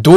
2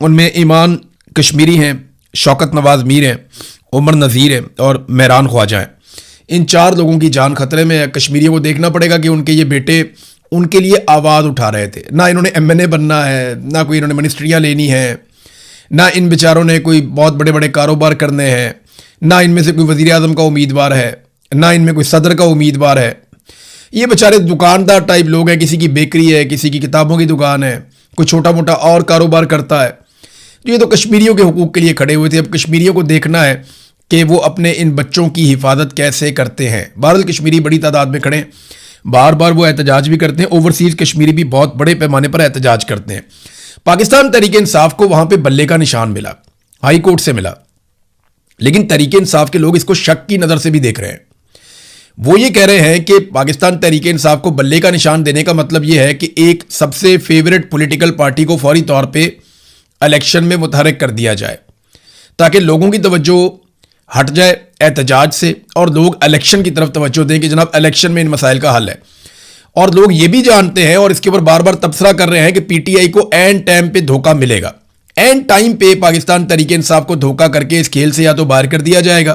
ان میں ایمان کشمیری ہیں, شوکت نواز میر ہیں, عمر نذیر ہیں اور مہران خواجہ ہیں. ان 4 لوگوں کی جان خطرے میں ہے. کشمیریوں کو دیکھنا پڑے گا کہ ان کے یہ بیٹے ان کے لیے آواز اٹھا رہے تھے. نہ انہوں نے MNA بننا ہے, نہ کوئی انہوں نے منسٹریاں لینی ہیں, نہ ان بیچاروں نے کوئی بہت بڑے بڑے کاروبار کرنے ہیں, نہ ان میں سے کوئی وزیر اعظم کا امیدوار ہے, نہ ان میں کوئی صدر کا امیدوار ہے. یہ بیچارے دکاندار ٹائپ لوگ ہیں. کسی کی بیکری ہے, کسی کی کتابوں کی دکان ہے, کوئی چھوٹا موٹا اور کاروبار کرتا ہے. یہ تو کشمیریوں کے حقوق کے لیے کھڑے ہوئے تھے. اب کشمیریوں کو دیکھنا ہے کہ وہ اپنے ان بچوں کی حفاظت کیسے کرتے ہیں. بہرحال کشمیری بڑی تعداد میں کھڑے ہیں, بار بار وہ احتجاج بھی کرتے ہیں. اوورسیز کشمیری بھی بہت بڑے پیمانے پر احتجاج کرتے ہیں. پاکستان تحریک انصاف کو وہاں پہ بلے کا نشان ملا, ہائی کورٹ سے ملا, لیکن تحریک انصاف کے لوگ اس کو شک کی نظر سے بھی دیکھ رہے ہیں. وہ یہ کہہ رہے ہیں کہ پاکستان تحریک انصاف کو بلے کا نشان دینے کا مطلب یہ ہے کہ ایک سب سے فیورٹ پولیٹیکل پارٹی کو فوری طور پہ الیکشن میں متحرک کر دیا جائے تاکہ لوگوں کی توجہ ہٹ جائے احتجاج سے اور لوگ الیکشن کی طرف توجہ دیں کہ جناب الیکشن میں ان مسائل کا حل ہے. اور لوگ یہ بھی جانتے ہیں اور اس کے اوپر بار بار تبصرہ کر رہے ہیں کہ PTI کو این ٹائم پہ دھوکہ ملے گا. این ٹائم پہ پاکستان تحریک انصاف کو دھوکہ کر کے اس کھیل سے یا تو باہر کر دیا جائے گا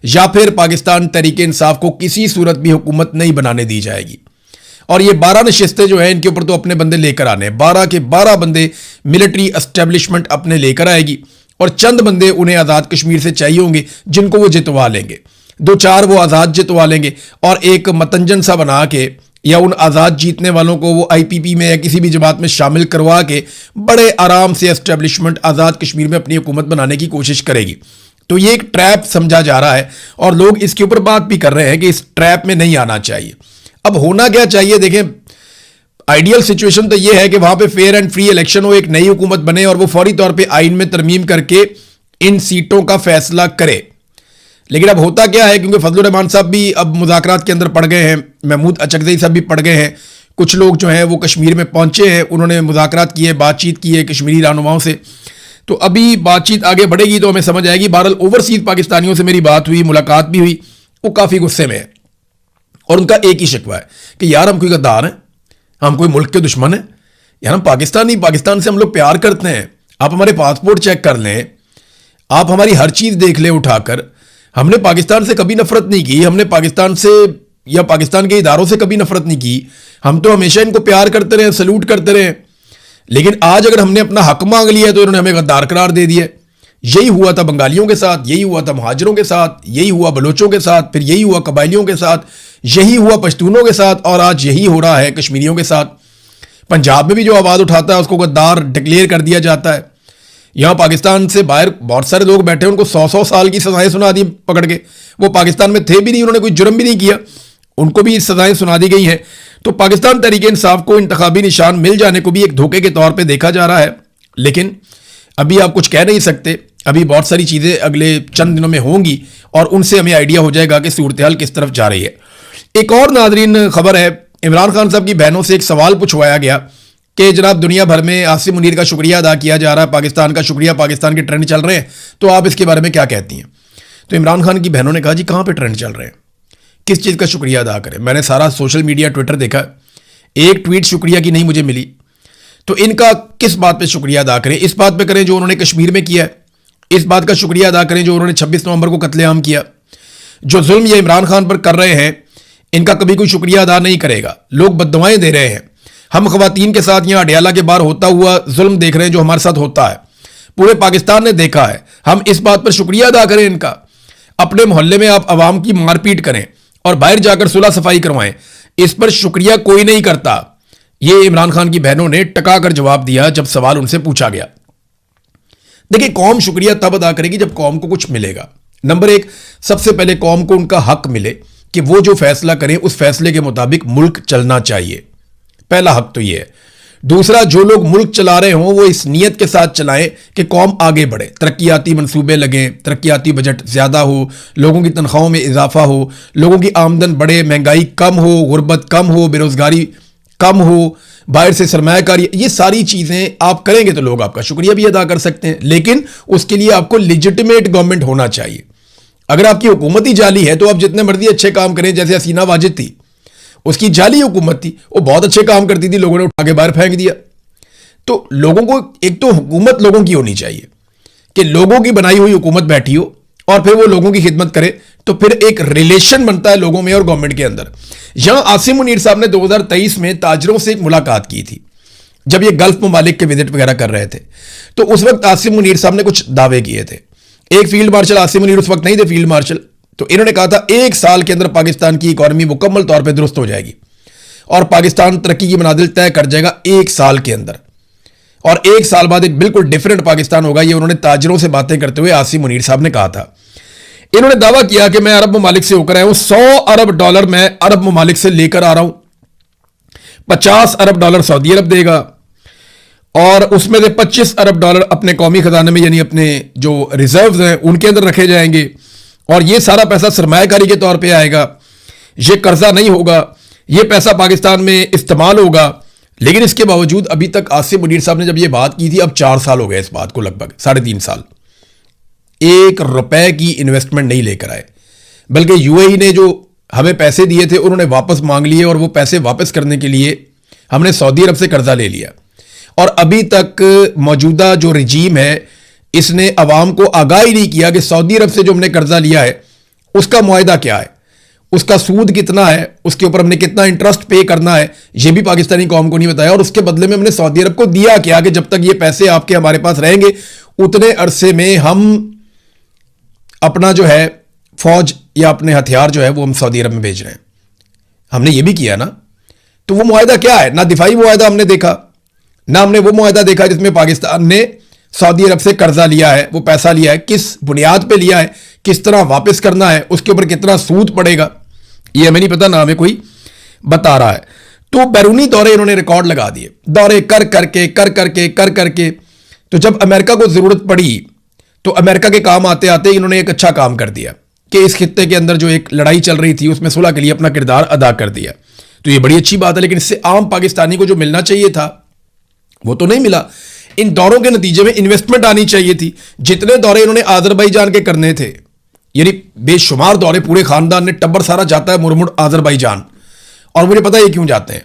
یا پھر پاکستان تحریک انصاف کو کسی صورت بھی حکومت نہیں بنانے دی جائے گی. اور یہ 12 نشستیں جو ہیں ان کے اوپر تو اپنے بندے لے کر آنے ہیں. 12 کے 12 بندے ملٹری اسٹیبلشمنٹ اپنے لے کر آئے گی اور چند بندے انہیں آزاد کشمیر سے چاہیے ہوں گے جن کو وہ جتوا لیں گے. 2-4 وہ آزاد جتوا لیں گے اور ایک متنجن سا بنا کے یا ان آزاد جیتنے والوں کو وہ IPP میں یا کسی بھی جماعت میں شامل کروا کے بڑے آرام سے اسٹیبلشمنٹ آزاد کشمیر میں اپنی حکومت بنانے کی کوشش کرے گی. تو یہ ایک ٹریپ سمجھا جا رہا ہے اور لوگ اس کے اوپر بات بھی کر رہے ہیں کہ اس ٹریپ میں نہیں آنا چاہیے. اب ہونا کیا چاہیے؟ دیکھیں, آئیڈیل سچویشن تو یہ ہے کہ وہاں پہ فیئر اینڈ فری الیکشن ہو, ایک نئی حکومت بنے اور وہ فوری طور پہ آئین میں ترمیم کر کے ان سیٹوں کا فیصلہ کرے. لیکن اب ہوتا کیا ہے, کیونکہ فضل الرحمان صاحب بھی اب مذاکرات کے اندر پڑ گئے ہیں, محمود اچکزئی صاحب بھی پڑ گئے ہیں, کچھ لوگ جو ہیں وہ کشمیر میں پہنچے ہیں, انہوں نے مذاکرات کیے, بات چیت کی ہے کشمیری رہنماؤں سے. تو ابھی بات چیت آگے بڑھے گی تو ہمیں سمجھ آئے گی. بہرحال اوورسیز پاکستانیوں سے میری بات ہوئی, ملاقات بھی ہوئی, وہ کافی غصے میں ہے اور ان کا ایک ہی شکوہ ہے کہ یار ہم کوئی غدار ہیں, ہم کوئی ملک کے دشمن ہیں, یار ہم پاکستان سے ہم لوگ پیار کرتے ہیں. آپ ہمارے پاسپورٹ چیک کر لیں, آپ ہماری ہر چیز دیکھ لیں اٹھا کر. ہم نے پاکستان سے کبھی نفرت نہیں کی, ہم نے پاکستان سے یا پاکستان کے اداروں سے کبھی نفرت نہیں کی. ہم تو ہمیشہ ان کو پیار کرتے رہے, سلوٹ کرتے رہے. لیکن آج اگر ہم نے اپنا حق مانگ لیا ہے تو انہوں نے ہمیں غدار قرار دے دیا. یہی ہوا تھا بنگالیوں کے ساتھ, یہی ہوا تھا مہاجروں کے ساتھ, یہی ہوا بلوچوں کے ساتھ, پھر یہی ہوا قبائلیوں کے ساتھ, یہی ہوا پشتونوں کے ساتھ, اور آج یہی ہو رہا ہے کشمیریوں کے ساتھ. پنجاب میں بھی جو آواز اٹھاتا ہے اس کو غدار ڈکلیئر کر دیا جاتا ہے. یہاں پاکستان سے باہر بہت سارے لوگ بیٹھے, ان کو 100 سال کی سزائیں سنا دی پکڑ کے. وہ پاکستان میں تھے بھی نہیں, انہوں نے کوئی جرم بھی نہیں کیا, ان کو بھی سزائیں سنا دی گئی ہیں. تو پاکستان تحریک انصاف کو انتخابی نشان مل جانے کو بھی ایک دھوکے کے طور پہ دیکھا جا رہا ہے. لیکن ابھی آپ کچھ کہہ نہیں سکتے, ابھی بہت ساری چیزیں اگلے چند دنوں میں ہوں گی اور ان سے ہمیں آئیڈیا ہو جائے گا کہ صورتحال کس طرف جا رہی ہے. ایک اور ناظرین خبر ہے, عمران خان صاحب کی بہنوں سے ایک سوال پوچھوایا گیا کہ جناب دنیا بھر میں عاصم منیر کا شکریہ ادا کیا جا رہا ہے, پاکستان کا شکریہ, پاکستان کے ٹرینڈ چل رہے ہیں, تو آپ اس کے بارے میں کیا کہتی ہیں؟ تو عمران خان کی بہنوں نے کہا جی کہاں پہ ٹرینڈ چل رہے ہیں, کس چیز کا شکریہ ادا کریں؟ میں نے سارا سوشل میڈیا ٹویٹر دیکھا, ایک ٹویٹ شکریہ کی نہیں مجھے ملی. تو ان کا کس بات پہ شکریہ ادا کریں؟ اس بات پہ کریں جو انہوں نے کشمیر میں کیا ہے, اس بات کا شکریہ ادا کریں جو انہوں نے 26 نومبر کو قتل عام کیا. جو ظلم یہ عمران خان پر کر رہے ہیں ان کا کبھی کوئی شکریہ ادا نہیں کرے گا. لوگ بددعائیں دے رہے ہیں. ہم خواتین کے ساتھ یہاں اڈیالہ کے باہر ہوتا ہوا ظلم دیکھ رہے ہیں جو ہمارے ساتھ ہوتا ہے, پورے پاکستان نے دیکھا ہے. ہم اس بات پر شکریہ ادا کریں ان کا. اپنے محلے میں آپ عوام کی مار پیٹ کریں اور باہر جا کر صلح صفائی کروائیں, اس پر شکریہ کوئی نہیں کرتا. یہ عمران خان کی بہنوں نے ٹکا کر جواب دیا جب سوال ان سے پوچھا گیا. دیکھیں, قوم شکریہ تب ادا کرے گی جب قوم کو کچھ ملے گا. نمبر 1, سب سے پہلے قوم کو ان کا حق ملے کہ وہ جو فیصلہ کریں اس فیصلے کے مطابق ملک چلنا چاہیے. پہلا حق تو یہ ہے. دوسرا, جو لوگ ملک چلا رہے ہوں وہ اس نیت کے ساتھ چلائیں کہ قوم آگے بڑھے, ترقیاتی منصوبے لگیں, ترقیاتی بجٹ زیادہ ہو, لوگوں کی تنخواہوں میں اضافہ ہو, لوگوں کی آمدن بڑھے, مہنگائی کم ہو, غربت کم ہو, بے روزگاری کم ہو, باہر سے سرمایہ کاری. یہ ساری چیزیں آپ کریں گے تو لوگ آپ کا شکریہ بھی ادا کر سکتے ہیں. لیکن اس کے لیے آپ کو لیجٹمیٹ گورنمنٹ ہونا چاہیے. اگر آپ کی حکومت ہی جعلی ہے تو آپ جتنے مرضی اچھے کام کریں, جیسے حسینہ واجد تھی, اس کی جعلی حکومت تھی, وہ بہت اچھے کام کرتی تھی, لوگوں نے اٹھا کے باہر پھینک دیا. تو لوگوں کو ایک تو حکومت لوگوں کی ہونی چاہیے کہ لوگوں کی بنائی ہوئی حکومت بیٹھی ہو اور پھر وہ لوگوں کی خدمت کرے, تو پھر ایک ریلیشن بنتا ہے لوگوں میں اور گورنمنٹ کے اندر. یہاں عاصم منیر صاحب نے 2023 میں تاجروں سے ایک ملاقات کی تھی جب یہ گلف ممالک کے وزٹ وغیرہ کر رہے تھے. تو اس وقت عاصم منیر صاحب نے کچھ دعوے کیے تھے. ایک فیلڈ مارشل, عاصم منیر اس وقت نہیں تھے فیلڈ مارشل, تو انہوں نے کہا تھا 1 سال کے اندر پاکستان کی اکانومی مکمل طور پہ درست ہو جائے گی اور پاکستان ترقی کی منازل طے کر جائے گا 1 سال کے اندر, اور 1 سال بعد ایک بالکل ڈیفرنٹ پاکستان ہوگا. یہ انہوں نے تاجروں سے باتیں کرتے ہوئے عاصم منیر صاحب نے کہا تھا. انہوں نے دعویٰ کیا کہ میں عرب ممالک سے ہو کر آیا ہوں, $100 ارب میں عرب ممالک سے لے کر آ رہا ہوں, $50 ارب سعودی عرب دے گا, اور اس میں سے $25 ارب اپنے قومی خزانے میں یعنی اپنے جو ریزروز ہیں ان کے اندر رکھے جائیں گے, اور یہ سارا پیسہ سرمایہ کاری کے طور پہ آئے گا, یہ قرضہ نہیں ہوگا, یہ پیسہ پاکستان میں استعمال ہوگا. لیکن اس کے باوجود ابھی تک عاصم منیر صاحب نے جب یہ بات کی تھی, اب 4 سال ہو گئے اس بات کو, لگ بھگ 3.5 سال, $1 کی انویسٹمنٹ نہیں لے کر آئے, بلکہ یو اے ای نے جو ہمیں پیسے دیے تھے انہوں نے واپس مانگ لیے, اور وہ پیسے واپس کرنے کے لیے ہم نے سعودی عرب سے قرضہ لے لیا. اور ابھی تک موجودہ جو رجیم ہے اس نے عوام کو آگاہ ہی نہیں کیا کہ سعودی عرب سے جو ہم نے قرضہ لیا ہے اس کا معاہدہ کیا ہے, اس کا سود کتنا ہے, اس کے اوپر ہم نے کتنا انٹرسٹ پے کرنا ہے, یہ بھی پاکستانی قوم کو نہیں بتایا. اور اس کے بدلے میں ہم نے سعودی عرب کو دیا کیا کہ جب تک یہ پیسے آپ کے ہمارے پاس رہیں گے اتنے عرصے میں ہم اپنا جو ہے فوج یا اپنے ہتھیار جو ہے وہ ہم سعودی عرب میں بھیج رہے ہیں. ہم نے یہ بھی کیا نا. تو وہ معاہدہ کیا ہے؟ نہ دفاعی معاہدہ ہم نے دیکھا, نہ ہم نے وہ معاہدہ دیکھا جس میں پاکستان نے سعودی عرب سے قرضہ لیا ہے, وہ پیسہ لیا ہے, کس بنیاد پہ لیا ہے, کس طرح واپس کرنا ہے, اس کے اوپر کتنا سود پڑے گا, یہ ہمیں نہیں پتا, نہ ہمیں کوئی بتا رہا ہے. تو بیرونی دورے انہوں نے ریکارڈ لگا دیے, دورے کر کر کے. تو جب امریکہ کو ضرورت پڑی تو امریکہ کے کام آتے آتے انہوں نے ایک اچھا کام کر دیا کہ اس خطے کے اندر جو ایک لڑائی چل رہی تھی اس میں صلح کے لیے اپنا کردار ادا کر دیا. تو یہ بڑی اچھی بات ہے, لیکن اس سے عام پاکستانی کو جو ملنا چاہیے تھا وہ تو نہیں ملا. ان دوروں کے نتیجے میں انویسٹمنٹ آنی چاہیے تھی. جتنے دورے انہوں نے آذربائیجان کے کرنے تھے, یعنی بے شمار دورے, پورے خاندان نے ٹبر سارا جاتا ہے مرمڑ آذربائیجان, اور مجھے پتا یہ کیوں جاتے ہیں.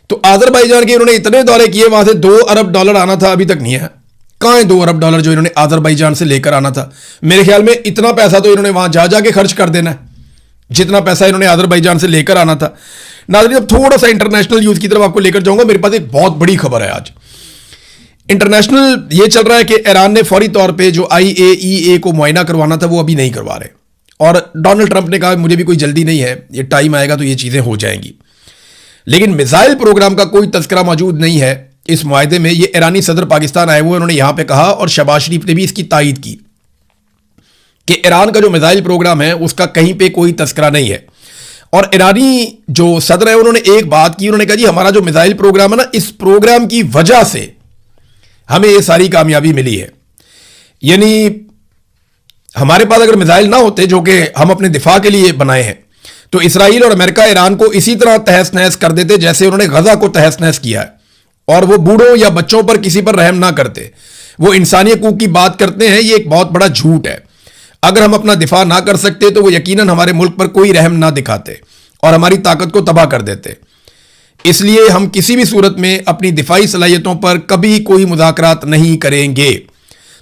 تو آذربائیجان کے انہوں نے اتنے دورے کیے, وہاں سے $2 ارب آنا تھا, ابھی تک نہیں ہے. کہاں ہے $2 ارب جو انہوں نے آذربائیجان سے لے کر آنا تھا؟ میرے خیال میں اتنا پیسہ تو انہوں نے وہاں جا کے خرچ کر دینا ہے جتنا پیسہ انہوں نے آذربائیجان سے لے کر آنا تھا. ناظرین, اب تھوڑا سا انٹرنیشنل نیوز کی طرف آپ کو لے کر جاؤں گا. میرے پاس ایک بہت بڑی خبر ہے آج. انٹرنیشنل یہ چل رہا ہے کہ ایران نے فوری طور پہ جو IAEA کو معائنہ کروانا تھا وہ ابھی نہیں کروا رہے, اور ڈونلڈ ٹرمپ نے کہا مجھے بھی کوئی جلدی نہیں ہے, یہ ٹائم آئے گا تو یہ چیزیں ہو جائیں گی. لیکن میزائل پروگرام کا کوئی تذکرہ موجود نہیں ہے اس معاہدے میں. یہ ایرانی صدر پاکستان آئے ہوئے, انہوں نے یہاں پہ کہا, اور شہباز شریف نے بھی اس کی تائید کی کہ ایران کا جو میزائل پروگرام ہے اس کا کہیں پہ کوئی تذکرہ نہیں ہے. اور ایرانی جو صدر ہے انہوں نے ایک بات کی, انہوں نے کہا جی ہمارا جو میزائل پروگرام ہے نا, اس پروگرام کی وجہ سے ہمیں یہ ساری کامیابی ملی ہے. یعنی ہمارے پاس اگر میزائل نہ ہوتے جو کہ ہم اپنے دفاع کے لیے بنائے ہیں, تو اسرائیل اور امریکہ ایران کو اسی طرح تہس نہس کر دیتے جیسے انہوں نے غزہ کو تہس نہس کیا ہے. اور وہ بوڑھوں یا بچوں پر کسی پر رحم نہ کرتے, وہ انسانی حقوق کی بات کرتے ہیں. یہ ایک بہت بڑا جھوٹ ہے. اگر ہم اپنا دفاع نہ کر سکتے تو وہ یقیناً ہمارے ملک پر کوئی رحم نہ دکھاتے اور ہماری طاقت کو تباہ کر دیتے. اس لیے ہم کسی بھی صورت میں اپنی دفاعی صلاحیتوں پر کبھی کوئی مذاکرات نہیں کریں گے.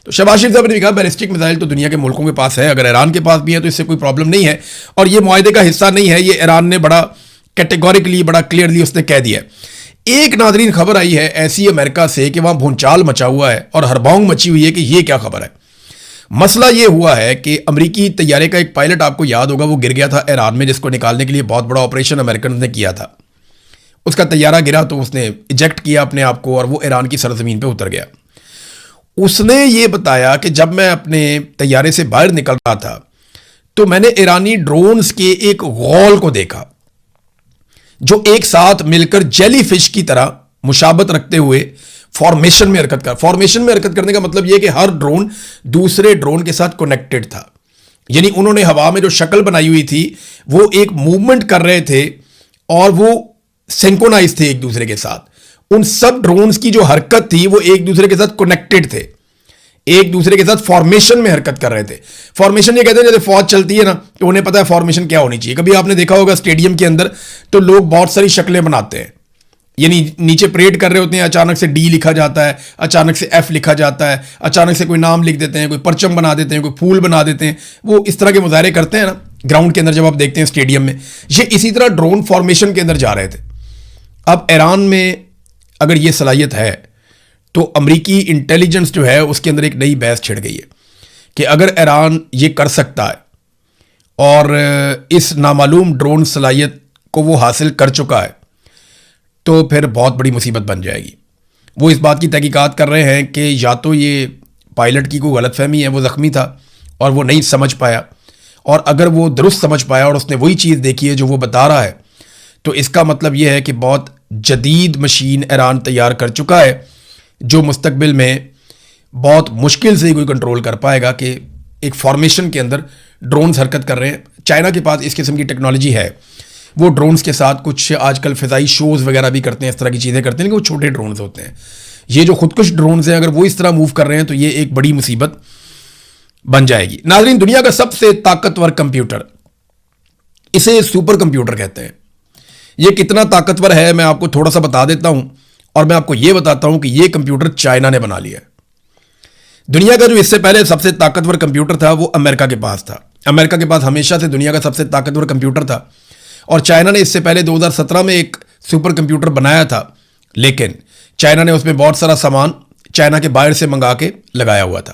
تو شہباز شریف صاحب نے کہا بیلسٹک میزائل تو دنیا کے ملکوں کے پاس ہے, اگر ایران کے پاس بھی ہے تو اس سے کوئی پرابلم نہیں ہے, اور یہ معاہدے کا حصہ نہیں ہے. یہ ایران نے بڑا کیٹیگوریکلی, بڑا کلیئرلی اس نے کہہ دیا. ایک ناظرین خبر آئی ہے ایسی امریکہ سے کہ وہاں بھونچال مچا ہوا ہے اور ہرباؤں مچی ہوئی ہے کہ یہ کیا خبر ہے. مسئلہ یہ ہوا ہے کہ امریکی طیارے کا ایک پائلٹ, آپ کو یاد ہوگا, وہ گر گیا تھا ایران میں, جس کو نکالنے کے لیے بہت بڑا آپریشن امریکن نے کیا تھا. اس کا طیارہ گرا تو اس نے ایجیکٹ کیا اپنے آپ کو, اور وہ ایران کی سرزمین پہ اتر گیا. اس نے یہ بتایا کہ جب میں اپنے طیارے سے باہر نکل رہا تھا تو میں نے ایرانی ڈرونز کے ایک غول کو دیکھا جو ایک ساتھ مل کر جیلی فش کی طرح مشابت رکھتے ہوئے فارمیشن میں حرکت کرنے کا مطلب یہ کہ ہر ڈرون دوسرے ڈرون کے ساتھ کنیکٹڈ تھا. یعنی انہوں نے ہوا میں جو شکل بنائی ہوئی تھی وہ ایک موومنٹ کر رہے تھے اور وہ سینکونائز تھے ایک دوسرے کے ساتھ. ان سب ڈرونز کی جو حرکت تھی وہ ایک دوسرے کے ساتھ کنیکٹڈ تھے, ایک دوسرے کے ساتھ فارمیشن میں حرکت کر رہے تھے. فارمیشن یہ کہتے ہیں جیسے فوج چلتی ہے نا, تو انہیں پتا ہے فارمیشن کیا ہونی چاہیے. کبھی آپ نے دیکھا ہوگا اسٹیڈیم کے اندر تو لوگ بہت ساری شکلیں بناتے ہیں, یعنی نیچے پریڈ کر رہے ہوتے ہیں, اچانک سے ڈی لکھا جاتا ہے, اچانک سے ایف لکھا جاتا ہے, اچانک سے کوئی نام لکھ دیتے ہیں, کوئی پرچم بنا دیتے ہیں, کوئی پھول بنا دیتے ہیں. وہ اس طرح کے مظاہرے کرتے ہیں نا گراؤنڈ کے اندر جب آپ دیکھتے ہیں اسٹیڈیم میں. یہ اسی طرح ڈرون فارمیشن کے اندر جا رہے تھے. اب ایران میں اگر یہ صلاحیت ہے تو امریکی انٹیلیجنس جو ہے اس کے اندر ایک نئی بحث چھڑ گئی ہے کہ اگر ایران یہ کر سکتا ہے اور اس نامعلوم ڈرون صلاحیت کو وہ حاصل کر چکا ہے تو پھر بہت بڑی مصیبت بن جائے گی. وہ اس بات کی تحقیقات کر رہے ہیں کہ یا تو یہ پائلٹ کی کوئی غلط فہمی ہے, وہ زخمی تھا اور وہ نہیں سمجھ پایا, اور اگر وہ درست سمجھ پایا اور اس نے وہی چیز دیکھی ہے جو وہ بتا رہا ہے تو اس کا مطلب یہ ہے کہ بہت جدید مشین ایران تیار کر چکا ہے جو مستقبل میں بہت مشکل سے کوئی کنٹرول کر پائے گا کہ ایک فارمیشن کے اندر ڈرونز حرکت کر رہے ہیں. چائنا کے پاس اس قسم کی ٹیکنالوجی ہے, وہ ڈرونز کے ساتھ کچھ آج کل فضائی شوز وغیرہ بھی کرتے ہیں, اس طرح کی چیزیں کرتے ہیں, لیکن وہ چھوٹے ڈرونز ہوتے ہیں. یہ جو خودکش ڈرونز ہیں اگر وہ اس طرح موو کر رہے ہیں تو یہ ایک بڑی مصیبت بن جائے گی. ناظرین, دنیا کا سب سے طاقتور کمپیوٹر, اسے سپر کمپیوٹر کہتے ہیں. یہ کتنا طاقتور ہے میں آپ کو تھوڑا سا بتا دیتا ہوں, اور میں آپ کو یہ بتاتا ہوں کہ یہ کمپیوٹر چائنا نے بنا لیا ہے. دنیا کا جو اس سے پہلے سب سے طاقتور کمپیوٹر تھا وہ امریکہ کے پاس تھا. امریکہ کے پاس ہمیشہ سے دنیا کا سب سے طاقتور کمپیوٹر تھا, اور چائنا نے اس سے پہلے 2017 میں ایک سپر کمپیوٹر بنایا تھا, لیکن چائنا نے اس میں بہت سارا سامان چائنا کے باہر سے منگا کے لگایا ہوا تھا.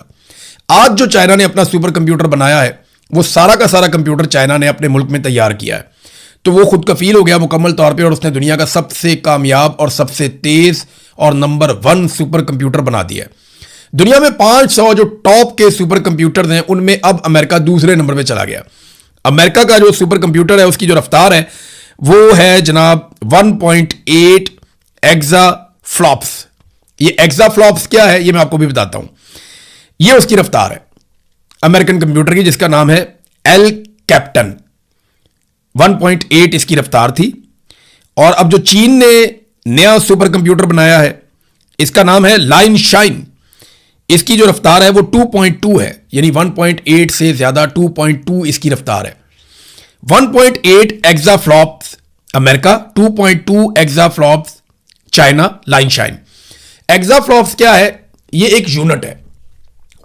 آج جو چائنا نے اپنا سپر کمپیوٹر بنایا ہے وہ سارا کا سارا کمپیوٹر چائنا نے اپنے ملک میں تیار کیا ہے, تو وہ خود کفیل ہو گیا مکمل طور پہ, اور اس نے دنیا کا سب سے کامیاب اور سب سے تیز اور نمبر 1 سپر کمپیوٹر بنا دیا ہے. دنیا میں 500 جو ٹاپ کے سپر کمپیوٹرز ہیں ان میں اب امریکہ دوسرے نمبر پہ چلا گیا. امریکہ کا جو سپر کمپیوٹر ہے اس کی جو رفتار ہے وہ ہے جناب 1.8 ایگزا فلوپس. یہ ایگزا فلوپس کیا ہے یہ میں آپ کو بھی بتاتا ہوں. یہ اس کی رفتار ہے امریکن کمپیوٹر کی, جس کا نام ہے ایل کیپٹن. 1.8 اس کی رفتار تھی. اور اب جو چین نے نیا سپر کمپیوٹر بنایا ہے اس کا نام ہے لائن شائن. اس کی جو رفتار ہے وہ 2.2 ہے, یعنی 1.8 سے زیادہ 2.2 اس کی رفتار ہے. 1.8 ایگزا فلوپس امریکہ, 2.2 ایگزا فلوپس چائنا, لائن شائن. ایگزا فلوپس کیا ہے؟ یہ ایک یونٹ ہے,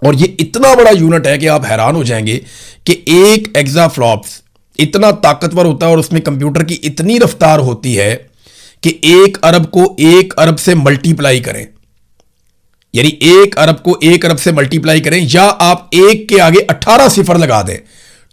اور یہ اتنا بڑا یونٹ ہے کہ آپ حیران ہو جائیں گے کہ ایک ایگزا فلوپس اتنا طاقتور ہوتا ہے, اور اس میں کمپیوٹر کی اتنی رفتار ہوتی ہے کہ 1 ارب کو 1 ارب سے ملٹی پلائی کریں, یعنی 1 ارب کو 1 ارب سے ملٹی پلائی کریں, یا آپ 1 کے آگے 18 صفر لگا دیں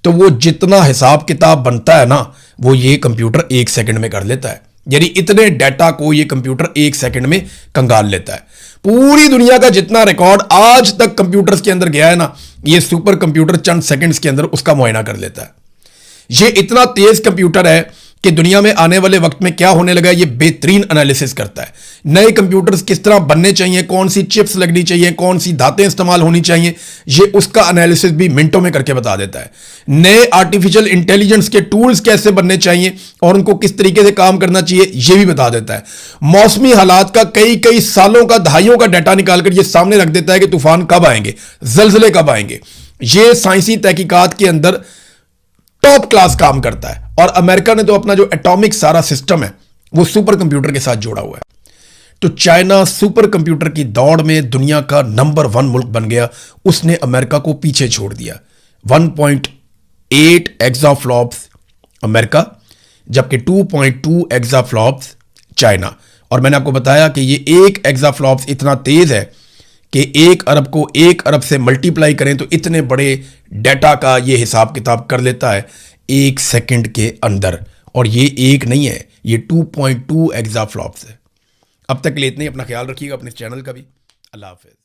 تو وہ جتنا حساب کتاب بنتا ہے نا وہ یہ کمپیوٹر 1 سیکنڈ میں کر لیتا ہے. یعنی اتنے ڈیٹا کو یہ کمپیوٹر 1 سیکنڈ میں کنگال لیتا ہے. پوری دنیا کا جتنا ریکارڈ آج تک کمپیوٹرز کے اندر گیا ہے نا, یہ سپر کمپیوٹر چند سیکنڈز کے اندر اس کا معائنہ کر لیتا ہے. یہ اتنا تیز کمپیوٹر ہے کہ دنیا میں آنے والے وقت میں کیا ہونے لگا یہ بہترین انالیسس کرتا ہے. نئے کمپیوٹرز کس طرح بننے چاہیے, کون سی چپس لگنی چاہیے, کون سی دھاتیں استعمال ہونی چاہیے, یہ اس کا انالیسس بھی منٹوں میں کر کے بتا دیتا ہے. نئے آرٹیفیشل انٹیلیجنس کے ٹولز کیسے بننے چاہیے اور ان کو کس طریقے سے کام کرنا چاہیے یہ بھی بتا دیتا ہے. موسمی حالات کا کئی سالوں کا, دہائیوں کا ڈیٹا نکال کر یہ سامنے رکھ دیتا ہے کہ طوفان کب آئیں گے, زلزلے کب آئیں گے. یہ سائنسی تحقیقات کے اندر ٹاپ کلاس کام کرتا ہے. اور امریکہ نے تو اپنا جو ایٹامک سارا سسٹم ہے وہ سپر کمپیوٹر کے ساتھ جوڑا ہوا ہے. تو چائنا سپر کمپیوٹر کی دوڑ میں دنیا کا نمبر 1 ملک بن گیا. اس نے امریکہ کو پیچھے چھوڑ دیا. 1.8 ایگزا فلوپس امریکہ, جبکہ 2.2 ایگزا فلوپس چائنا. اور میں نے آپ کو بتایا کہ یہ 1 ایگزا فلوپس اتنا تیز ہے کہ 1 ارب کو 1 ارب سے ملٹی پلائی کریں تو اتنے بڑے ڈیٹا کا یہ حساب کتاب کر لیتا ہے 1 سیکنڈ کے اندر. اور یہ ایک نہیں ہے, یہ 2.2 ایگزا فلوپس ہے. اب تک کے لیے اتنے, اپنا خیال رکھیے گا, اپنے چینل کا بھی. اللہ حافظ.